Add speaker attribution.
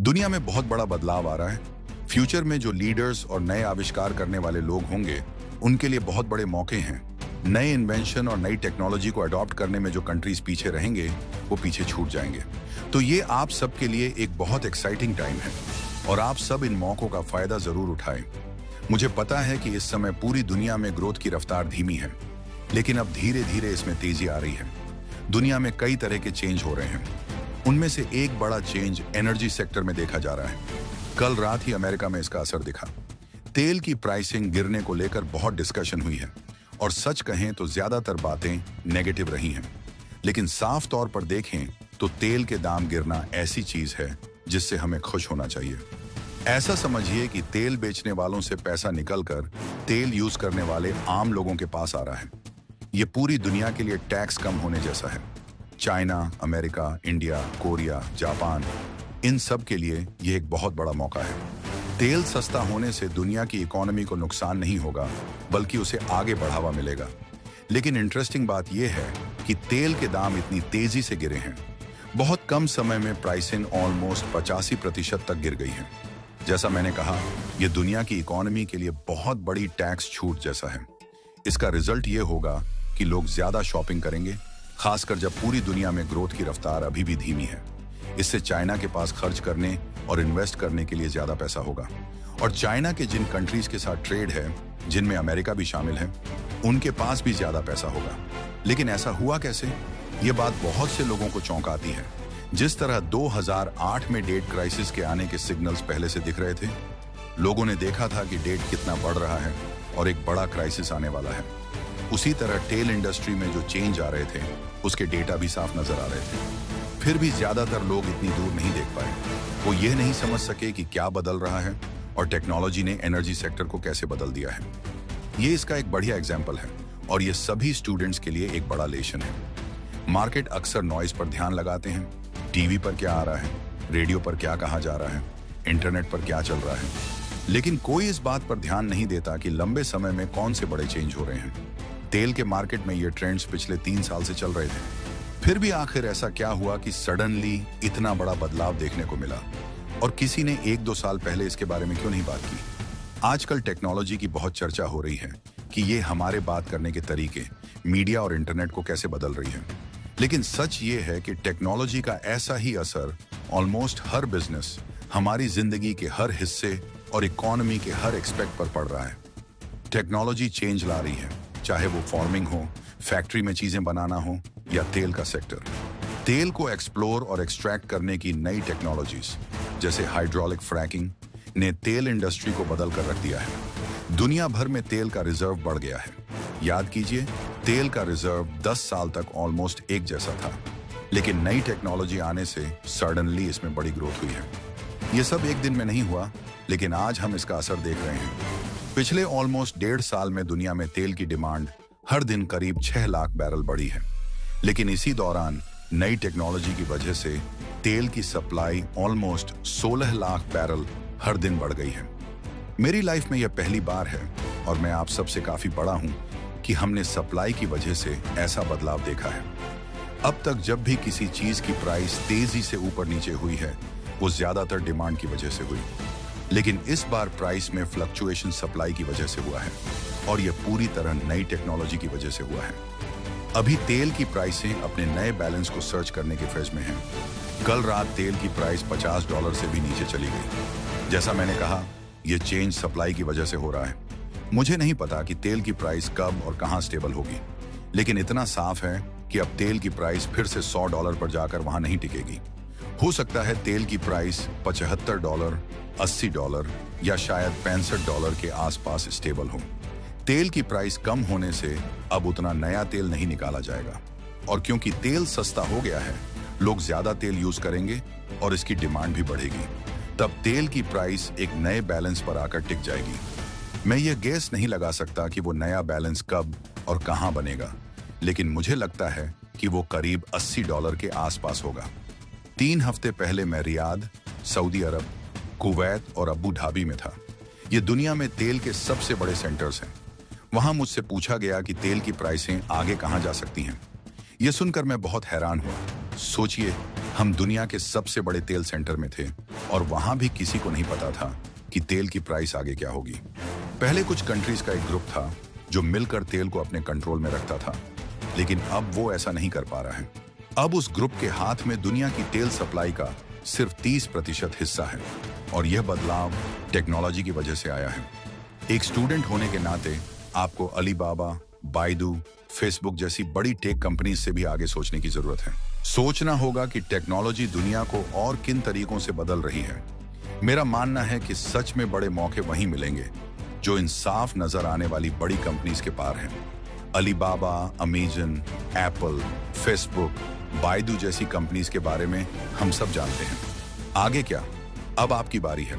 Speaker 1: दुनिया में बहुत बड़ा बदलाव आ रहा है। फ्यूचर में जो लीडर्स और नए आविष्कार करने वाले लोग होंगे, उनके लिए बहुत बड़े मौके हैं। नए इन्वेंशन और नई टेक्नोलॉजी को अडॉप्ट करने में जो कंट्रीज पीछे रहेंगे, वो पीछे छूट जाएंगे। तो ये आप सबके लिए एक बहुत एक्साइटिंग टाइम है और आप सब इन मौकों का फायदा जरूर उठाएं। मुझे पता है कि इस समय पूरी दुनिया में ग्रोथ की रफ्तार धीमी है, लेकिन अब धीरे धीरे इसमें तेजी आ रही है। दुनिया में कई तरह के चेंज हो रहे हैं। उनमें से एक बड़ा चेंज एनर्जी सेक्टर में देखा जा रहा है। कल रात ही अमेरिका में इसका असर दिखा। तेल की प्राइसिंग गिरने को लेकर बहुत डिस्कशन हुई है और सच कहें तो ज्यादातर बातें नेगेटिव रही हैं। लेकिन साफ तौर पर देखें तो तेल के दाम गिरना ऐसी चीज है जिससे हमें खुश होना चाहिए। ऐसा समझिए कि तेल बेचने वालों से पैसा निकलकर तेल यूज करने वाले आम लोगों के पास आ रहा है। ये पूरी दुनिया के लिए टैक्स कम होने जैसा है। China, America, India, Korea, Japan, इन सब के लिए ये एक बहुत बड़ा मौका है। तेल सस्ता होने से दुनिया की इकोनॉमी को नुकसान नहीं होगा, बल्कि उसे आगे बढ़ावा मिलेगा। लेकिन इंटरेस्टिंग बात यह है कि तेल के दाम इतनी तेजी से गिरे हैं। बहुत कम समय में प्राइसिंग ऑलमोस्ट 85% तक गिर गई है। जैसा मैंने कहा, यह दुनिया की इकोनॉमी के लिए बहुत बड़ी टैक्स छूट जैसा है। इसका रिजल्ट ये होगा कि लोग ज्यादा शॉपिंग करेंगे, खासकर जब पूरी दुनिया में ग्रोथ की रफ्तार अभी भी धीमी है। इससे चाइना के पास खर्च करने और इन्वेस्ट करने के लिए ज्यादा पैसा होगा। और चाइना के जिन कंट्रीज के साथ ट्रेड है, जिनमें अमेरिका भी शामिल है, उनके पास भी ज्यादा पैसा होगा। लेकिन ऐसा हुआ कैसे? ये बात बहुत से लोगों को चौंकाती है। जिस तरह 2008 में डेट क्राइसिस के आने के सिग्नल्स पहले से दिख रहे थे, लोगों ने देखा था कि डेट कितना बढ़ रहा है और एक बड़ा क्राइसिस आने वाला है। उसी तरह तेल इंडस्ट्री में जो चेंज आ रहे थे, उसके डेटा भी साफ नजर आ रहे थे। फिर भी ज्यादातर लोग इतनी दूर नहीं देख पाए। वो ये नहीं समझ सके कि क्या बदल रहा है और टेक्नोलॉजी ने एनर्जी सेक्टर को कैसे बदल दिया है। ये इसका एक बढ़िया एग्जाम्पल है और ये सभी स्टूडेंट्स के लिए एक बड़ा लेसन है। मार्केट अक्सर नॉइज पर ध्यान लगाते हैं। टीवी पर क्या आ रहा है, रेडियो पर क्या कहा जा रहा है, इंटरनेट पर क्या चल रहा है, लेकिन कोई इस बात पर ध्यान नहीं देता कि लंबे समय में कौन से बड़े चेंज हो रहे हैं। तेल के मार्केट में ये ट्रेंड्स पिछले 3 साल से चल रहे थे। फिर भी आखिर ऐसा क्या हुआ कि सडनली इतना बड़ा बदलाव देखने को मिला, और किसी ने 1-2 साल पहले इसके बारे में क्यों नहीं बात की? आजकल टेक्नोलॉजी की बहुत चर्चा हो रही है कि ये हमारे बात करने के तरीके, मीडिया और इंटरनेट को कैसे बदल रही है। लेकिन सच ये है कि टेक्नोलॉजी का ऐसा ही असर ऑलमोस्ट हर बिजनेस, हमारी जिंदगी के हर हिस्से और इकोनॉमी के हर एस्पेक्ट पर पड़ रहा है। टेक्नोलॉजी चेंज ला रही है, चाहे वो फार्मिंग हो, फैक्ट्री में चीजें बनाना हो या तेल का सेक्टर। तेल को एक्सप्लोर और एक्सट्रैक्ट करने की नई टेक्नोलॉजीज जैसे हाइड्रोलिक फ्रैकिंग ने तेल इंडस्ट्री को बदल कर रख दिया है। दुनिया भर में तेल का रिजर्व बढ़ गया है। याद कीजिए, तेल का रिजर्व 10 साल तक ऑलमोस्ट एक जैसा था, लेकिन नई टेक्नोलॉजी आने से सडनली इसमें बड़ी ग्रोथ हुई है। ये सब एक दिन में नहीं हुआ, लेकिन आज हम इसका असर देख रहे हैं। पिछले ऑलमोस्ट 1.5 साल में दुनिया में तेल की डिमांड हर दिन करीब 6 लाख बैरल बढ़ी है। लेकिन इसी दौरान नई टेक्नोलॉजी की वजह से तेल की सप्लाई ऑलमोस्ट 16 लाख बैरल हर दिन बढ़ गई है। मेरी लाइफ में यह पहली बार है और मैं आप सबसे काफी बड़ा हूं कि हमने सप्लाई की वजह से ऐसा बदलाव देखा है। अब तक जब भी किसी चीज की प्राइस तेजी से ऊपर नीचे हुई है, वो ज्यादातर डिमांड की वजह से हुई। लेकिन इस बार प्राइस में फ्लक्चुएशन सप्लाई की वजह से हुआ है और यह पूरी तरह नई टेक्नोलॉजी की वजह से हुआ है। अभी तेल की प्राइसें अपने नए बैलेंस को सर्च करने के फेज में हैं। कल रात तेल की प्राइस $50 से भी नीचे चली गई। जैसा मैंने कहा, यह चेंज सप्लाई की वजह से हो रहा है। मुझे नहीं पता कि तेल की प्राइस कब और कहां स्टेबल होगी, लेकिन इतना साफ है कि अब तेल की प्राइस फिर से $100 पर जाकर वहां नहीं टिकेगी। हो सकता है तेल की प्राइस $75, $80 या शायद $65 के आसपास स्टेबल हो। तेल की प्राइस कम होने से अब उतना नया तेल नहीं निकाला जाएगा, और क्योंकि तेल सस्ता हो गया है, लोग ज्यादा तेल यूज करेंगे और इसकी डिमांड भी बढ़ेगी। तब तेल की प्राइस एक नए बैलेंस पर आकर टिक जाएगी। मैं ये गेस नहीं लगा सकता कि वो नया बैलेंस कब और कहां बनेगा, लेकिन मुझे लगता है कि वो करीब $80 के आसपास होगा। 3 हफ्ते पहले मैं रियाद, सऊदी अरब, कुवैत और अबू धाबी में था। ये दुनिया में तेल के सबसे बड़े सेंटर्स हैं। वहां मुझसे पूछा गया कि तेल की प्राइसें आगे कहां जा सकती हैं। यह सुनकर मैं बहुत हैरान हुआ। सोचिए, हम दुनिया के सबसे बड़े तेल सेंटर में थे और वहां भी किसी को नहीं पता था कि तेल की प्राइस आगे क्या होगी। पहले कुछ कंट्रीज का एक ग्रुप था जो मिलकर तेल को अपने कंट्रोल में रखता था, लेकिन अब वो ऐसा नहीं कर पा रहा है। अब उस ग्रुप के हाथ में दुनिया की तेल सप्लाई का सिर्फ 30% हिस्सा है और यह बदलाव टेक्नोलॉजी की वजह से आया है। एक स्टूडेंट होने के नाते आपको अलीबाबा, बाइडू, फेसबुक जैसी बड़ी टेक कंपनीज से भी आगे सोचने की जरूरत है। सोचना होगा कि टेक्नोलॉजी दुनिया को और किन तरीकों से बदल रही है। मेरा मानना है कि सच में बड़े मौके वहीं मिलेंगे जो इन साफ नजर आने वाली बड़ी कंपनीज के पार हैं। Alibaba, Amazon, Apple, Facebook, Baidu जैसी कंपनीज के बारे में हम सब जानते हैं। आगे क्या? अब आपकी बारी है।